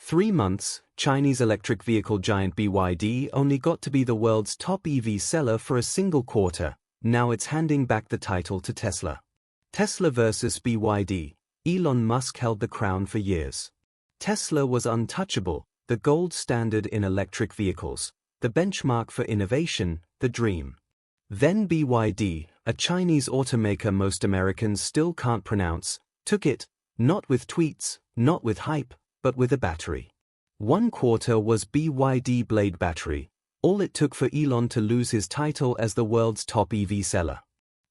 3 months, Chinese electric vehicle giant BYD only got to be the world's top EV seller for a single quarter. Now it's handing back the title to Tesla. Tesla versus BYD. Elon Musk held the crown for years. Tesla was untouchable, the gold standard in electric vehicles, the benchmark for innovation, the dream. Then BYD, a Chinese automaker most Americans still can't pronounce, took it, not with tweets, not with hype, but with a battery. 1 quarter was BYD Blade battery, all it took for Elon to lose his title as the world's top EV seller.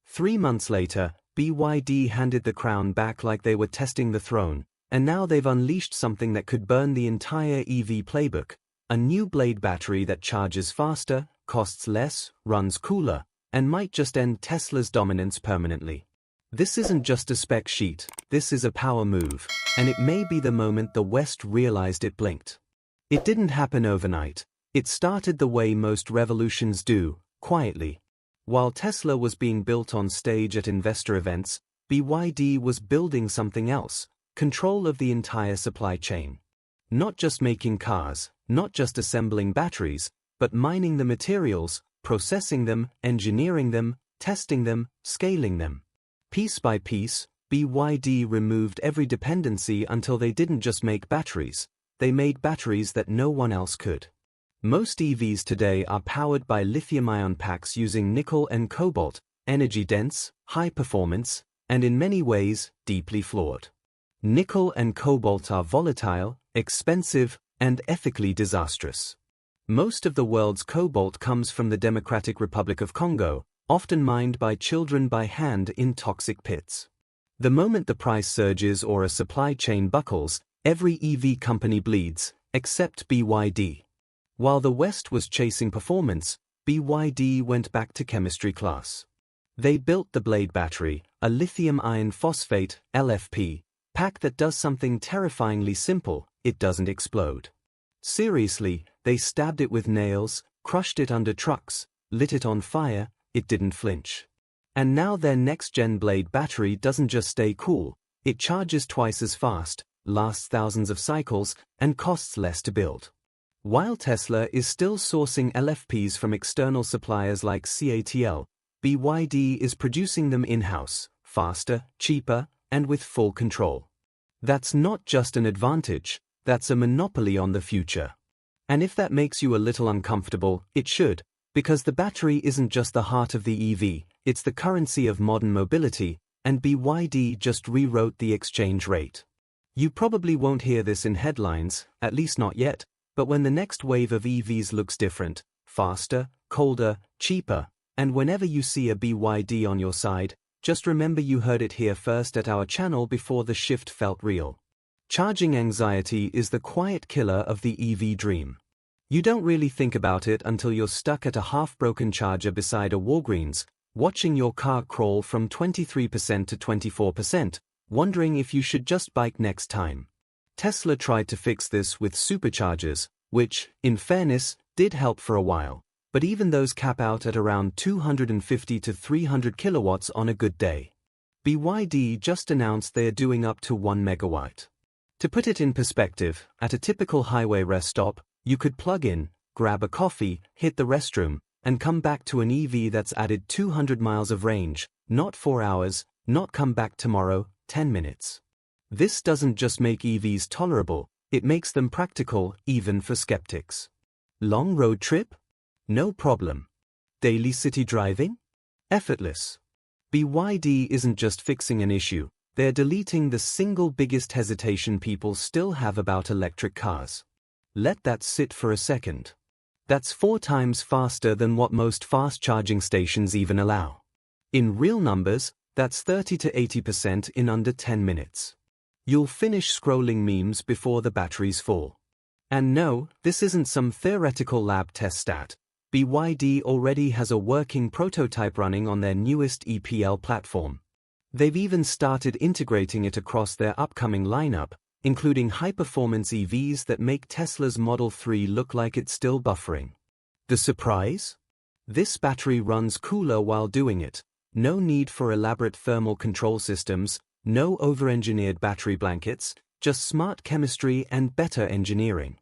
3 months later, BYD handed the crown back like they were testing the throne, and now they've unleashed something that could burn the entire EV playbook, a new Blade battery that charges faster, costs less, runs cooler, and might just end Tesla's dominance permanently. This isn't just a spec sheet, this is a power move, and it may be the moment the West realized it blinked. It didn't happen overnight. It started the way most revolutions do, quietly. While Tesla was being built on stage at investor events, BYD was building something else, control of the entire supply chain. Not just making cars, not just assembling batteries, but mining the materials, processing them, engineering them, testing them, scaling them. Piece by piece, BYD removed every dependency until they didn't just make batteries, they made batteries that no one else could. Most EVs today are powered by lithium-ion packs using nickel and cobalt, energy-dense, high-performance, and in many ways, deeply flawed. Nickel and cobalt are volatile, expensive, and ethically disastrous. Most of the world's cobalt comes from the Democratic Republic of Congo, often mined by children by hand in toxic pits. The moment the price surges or a supply chain buckles, every EV company bleeds, except BYD. While the West was chasing performance, BYD went back to chemistry class. They built the Blade battery, a lithium iron phosphate, LFP, pack that does something terrifyingly simple: it doesn't explode. Seriously, they stabbed it with nails, crushed it under trucks, lit it on fire, it didn't flinch. And now their next-gen Blade battery doesn't just stay cool, it charges twice as fast, lasts thousands of cycles, and costs less to build. While Tesla is still sourcing LFPs from external suppliers like CATL, BYD is producing them in-house, faster, cheaper, and with full control. That's not just an advantage, that's a monopoly on the future. And if that makes you a little uncomfortable, it should, because the battery isn't just the heart of the EV, it's the currency of modern mobility, and BYD just rewrote the exchange rate. You probably won't hear this in headlines, at least not yet, but when the next wave of EVs looks different, faster, colder, cheaper, and whenever you see a BYD on your side, just remember you heard it here first at our channel before the shift felt real. Charging anxiety is the quiet killer of the EV dream. You don't really think about it until you're stuck at a half-broken charger beside a Walgreens, watching your car crawl from 23% to 24%, wondering if you should just bike next time. Tesla tried to fix this with superchargers, which, in fairness, did help for a while, but even those cap out at around 250 to 300 kilowatts on a good day. BYD just announced they're doing up to 1 megawatt. To put it in perspective, at a typical highway rest stop, you could plug in, grab a coffee, hit the restroom, and come back to an EV that's added 200 miles of range, not 4 hours, not come back tomorrow, 10 minutes. This doesn't just make EVs tolerable, it makes them practical, even for skeptics. Long road trip? No problem. Daily city driving? Effortless. BYD isn't just fixing an issue, they're deleting the single biggest hesitation people still have about electric cars. Let that sit for a second. That's 4 times faster than what most fast charging stations even allow. In real numbers, that's 30 to 80% in under 10 minutes. You'll finish scrolling memes before the batteries fall. And no, this isn't some theoretical lab test stat. BYD already has a working prototype running on their newest EPL platform. They've even started integrating it across their upcoming lineup, including high-performance EVs that make Tesla's Model 3 look like it's still buffering. The surprise? This battery runs cooler while doing it. No need for elaborate thermal control systems, no over-engineered battery blankets, just smart chemistry and better engineering.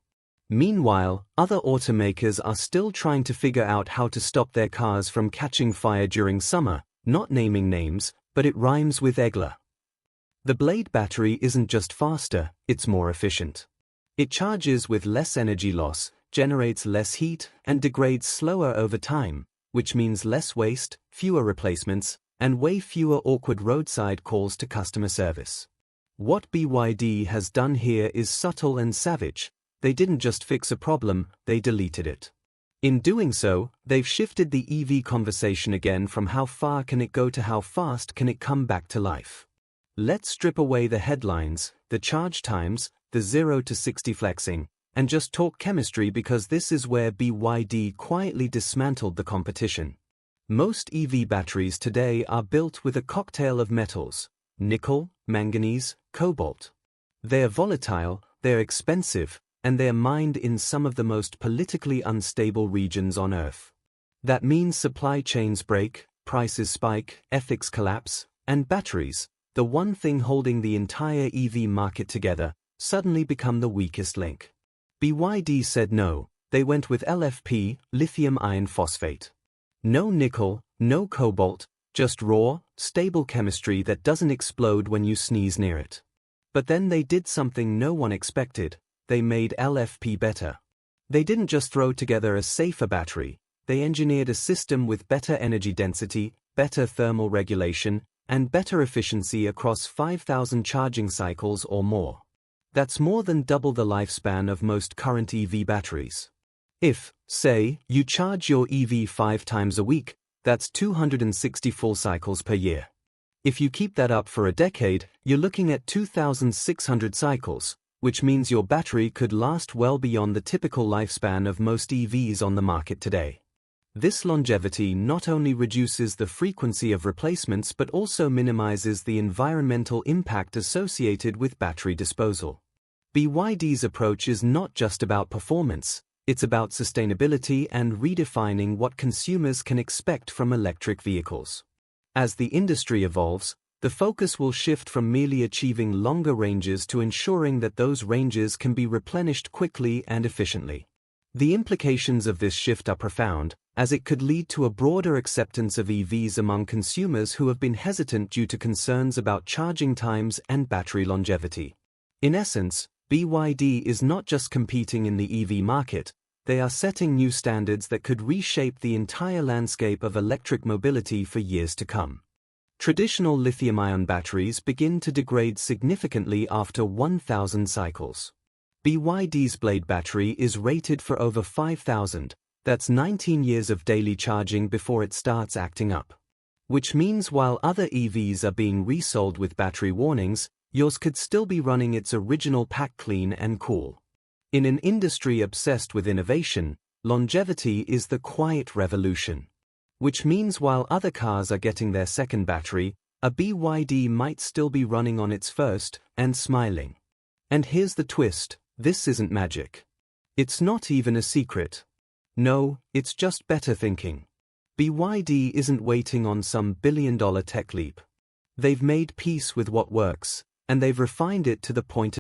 Meanwhile, other automakers are still trying to figure out how to stop their cars from catching fire during summer, not naming names, but it rhymes with Egler. The Blade battery isn't just faster, it's more efficient. It charges with less energy loss, generates less heat, and degrades slower over time, which means less waste, fewer replacements, and way fewer awkward roadside calls to customer service. What BYD has done here is subtle and savage. They didn't just fix a problem, they deleted it. In doing so, they've shifted the EV conversation again from how far can it go to how fast can it come back to life. Let's strip away the headlines, the charge times, the 0 to 60 flexing, and just talk chemistry, because this is where BYD quietly dismantled the competition. Most EV batteries today are built with a cocktail of metals: nickel, manganese, cobalt. They are volatile, they're expensive, and they're mined in some of the most politically unstable regions on Earth. That means supply chains break, prices spike, ethics collapse, and batteries, the one thing holding the entire EV market together, suddenly become the weakest link. BYD said no. They went with LFP, lithium iron phosphate. No nickel, no cobalt, just raw, stable chemistry that doesn't explode when you sneeze near it. But then they did something no one expected. They made LFP better. They didn't just throw together a safer battery, they engineered a system with better energy density, better thermal regulation, and better efficiency across 5,000 charging cycles or more. That's more than double the lifespan of most current EV batteries. If, say, you charge your EV 5 times a week, that's 260 full cycles per year. If you keep that up for a decade, you're looking at 2,600 cycles, which means your battery could last well beyond the typical lifespan of most EVs on the market today. This longevity not only reduces the frequency of replacements but also minimizes the environmental impact associated with battery disposal. BYD's approach is not just about performance, it's about sustainability and redefining what consumers can expect from electric vehicles. As the industry evolves, the focus will shift from merely achieving longer ranges to ensuring that those ranges can be replenished quickly and efficiently. The implications of this shift are profound, as it could lead to a broader acceptance of EVs among consumers who have been hesitant due to concerns about charging times and battery longevity. In essence, BYD is not just competing in the EV market, they are setting new standards that could reshape the entire landscape of electric mobility for years to come. Traditional lithium-ion batteries begin to degrade significantly after 1,000 cycles. BYD's Blade battery is rated for over 5,000, that's 19 years of daily charging before it starts acting up. Which means while other EVs are being resold with battery warnings, yours could still be running its original pack clean and cool. In an industry obsessed with innovation, longevity is the quiet revolution. Which means while other cars are getting their second battery, a BYD might still be running on its first, and smiling. And here's the twist, this isn't magic. It's not even a secret. No, it's just better thinking. BYD isn't waiting on some billion-dollar tech leap. They've made peace with what works, and they've refined it to the point